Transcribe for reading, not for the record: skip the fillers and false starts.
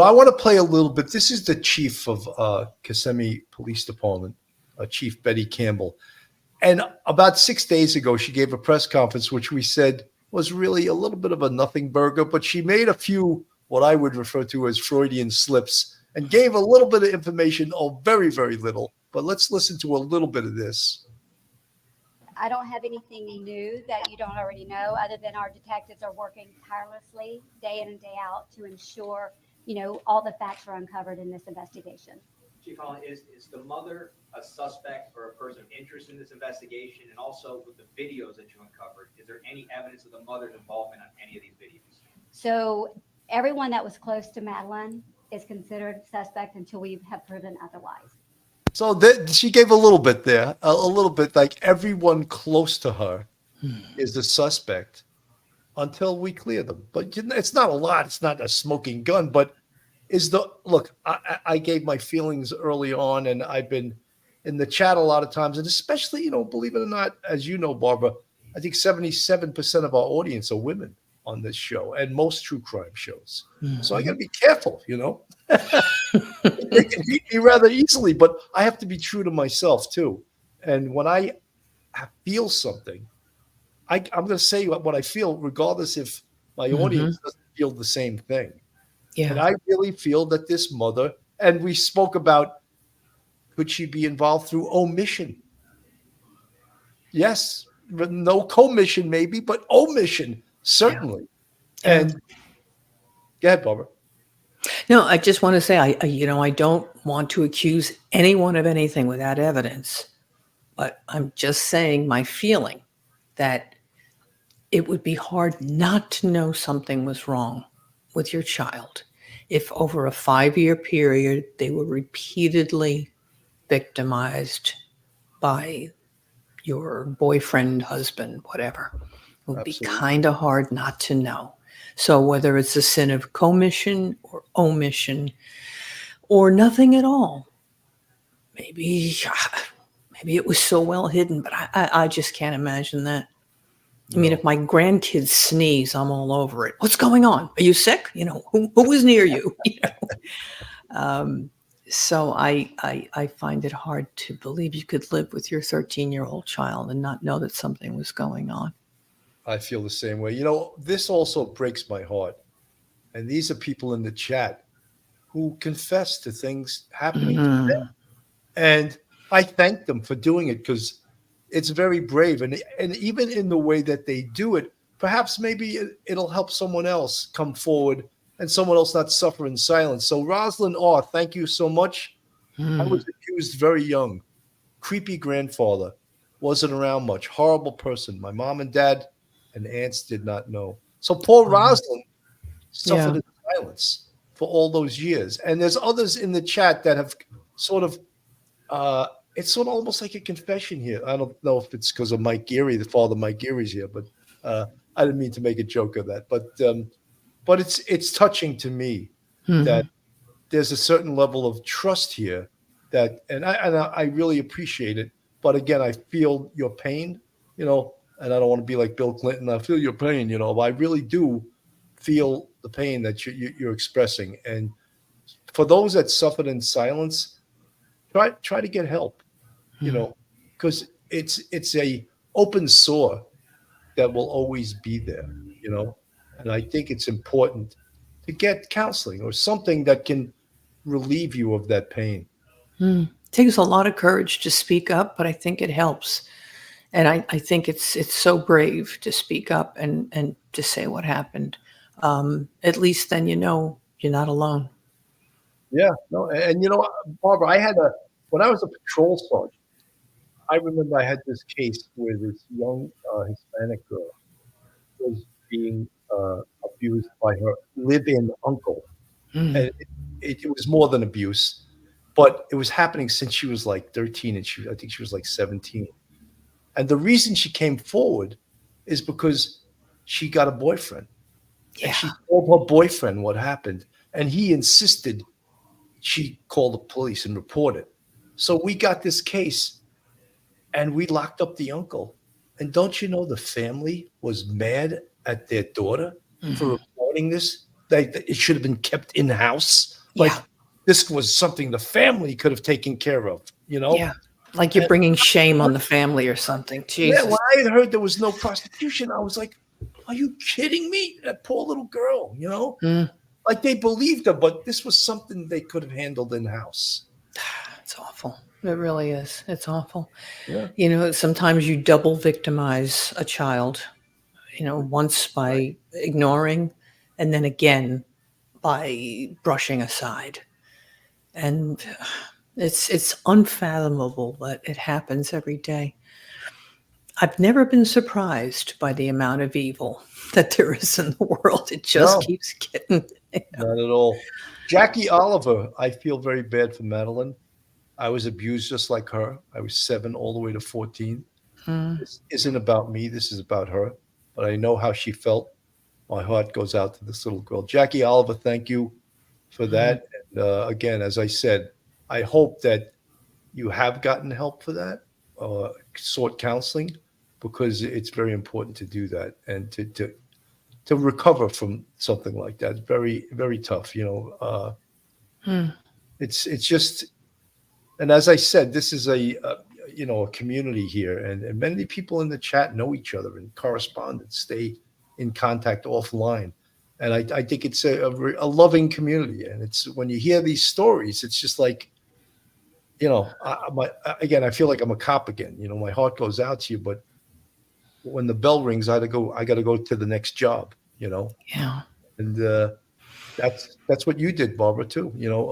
I want to play a little bit. This is the chief of Kissimmee Police Department, Chief Betty Campbell. And about 6 days ago, she gave a press conference, which we said was really a little bit of a nothing burger, but she made a few, what I would refer to as Freudian slips, and gave a little bit of information, very, very little. But let's listen to a little bit of this. I don't have anything new that you don't already know, other than our detectives are working tirelessly day in and day out to ensure, all the facts are uncovered in this investigation. Chief Holland, is the mother a suspect or a person of interest in this investigation? And also with the videos that you uncovered, is there any evidence of the mother's involvement on any of these videos? So everyone that was close to Madeline is considered suspect until we have proven otherwise. So she gave a little bit there, a little bit like everyone close to her is a suspect until we clear them. But it's not a lot. It's not a smoking gun. But I gave my feelings early on, and I've been in the chat a lot of times, and especially, believe it or not, as you know, Barbara, I think 77% of our audience are women on this show, and most true crime shows. Mm-hmm. So I got to be careful, They can beat me rather easily, but I have to be true to myself too. And when I feel something, I'm going to say what I feel, regardless if my audience doesn't feel the same thing. Yeah. And I really feel that this mother, and we spoke about, could she be involved through omission? Yes, no commission maybe, but omission certainly. Yeah. And go ahead, Barbara. No, I just want to say, I don't want to accuse anyone of anything without evidence, but I'm just saying my feeling that it would be hard not to know something was wrong with your child if over a 5-year period they were repeatedly victimized by your boyfriend, husband, whatever. It would be kind of hard not to know. So whether it's a sin of commission or omission or nothing at all, maybe it was so well hidden, but I just can't imagine that. No. I mean, if my grandkids sneeze, I'm all over it. What's going on? Are you sick? Who was near you? So I find it hard to believe you could live with your 13-year-old child and not know that something was going on. I feel the same way. This also breaks my heart. And these are people in the chat who confess to things happening to them. And I thank them for doing it because it's very brave. And even in the way that they do it, perhaps maybe it'll help someone else come forward and someone else not suffer in silence. So Rosalind R., thank you so much. I was accused very young. Creepy grandfather. Wasn't around much. Horrible person. My mom and dad and aunts did not know. So poor Rosalind suffered in silence for all those years. And there's others in the chat that have sort of, it's sort of almost like a confession here. I don't know if it's because of Mike Geary, the father Mike Geary's here, but I didn't mean to make a joke of that. But it's touching to me that there's a certain level of trust here that, and I really appreciate it. But again, I feel your pain, and I don't want to be like Bill Clinton. I feel your pain, but I really do feel the pain that you're expressing. And for those that suffered in silence, try to get help, because it's a open sore that will always be there, and I think it's important to get counseling or something that can relieve you of that pain. It takes a lot of courage to speak up, but I think it helps. And I think it's so brave to speak up and to say what happened. At least then you're not alone. Yeah, no, and Barbara, when I was a patrol sergeant, I remember I had this case where this young Hispanic girl was being abused by her live-in uncle. And it was more than abuse, but it was happening since she was like 13, and I think she was like 17. And the reason she came forward is because she got a boyfriend. Yeah. And she told her boyfriend what happened, and he insisted she call the police and report it. So we got this case, and we locked up the uncle. And don't you know the family was mad at their daughter for reporting this? that it should have been kept in house. Like Yeah. this was something the family could have taken care of. You know. Yeah. Like you're And bringing shame on the family or something. yeah, Jesus. when I had heard there was no prostitution, I was like, "Are you kidding me? That poor little girl." You know. Mm, Like they believed her, but this was something they could have handled in house. it's awful. It really is. It's awful. Yeah. You know, sometimes you double victimize a child, you know, once by ignoring and then again by brushing aside. And it's unfathomable, but it happens every day. I've never been surprised by the amount of evil that there is in the world. It just No, keeps getting. not at all. Jackie Oliver, I feel very bad for Madeline. I was abused just like her. I was 7 all the way to 14. Mm, This isn't about me. This is about her. But I know how she felt. My heart goes out to this little girl. Jackie Oliver, thank you for mm, that. And again, as I said, I hope that you have gotten help for that, sought counseling, because it's very important to do that and to recover from something like that. It's very, very tough. You know, mm. it's just, and as I said, this is a community here, and many people in the chat know each other and correspond and stay in contact offline. And I think it's a loving community. And it's when you hear these stories, it's just like, again, I feel like I'm a cop again. You know, my heart goes out to you, but when the bell rings, I got to go to the next job. You know, Yeah. and that's what you did, Barbara, too. You know,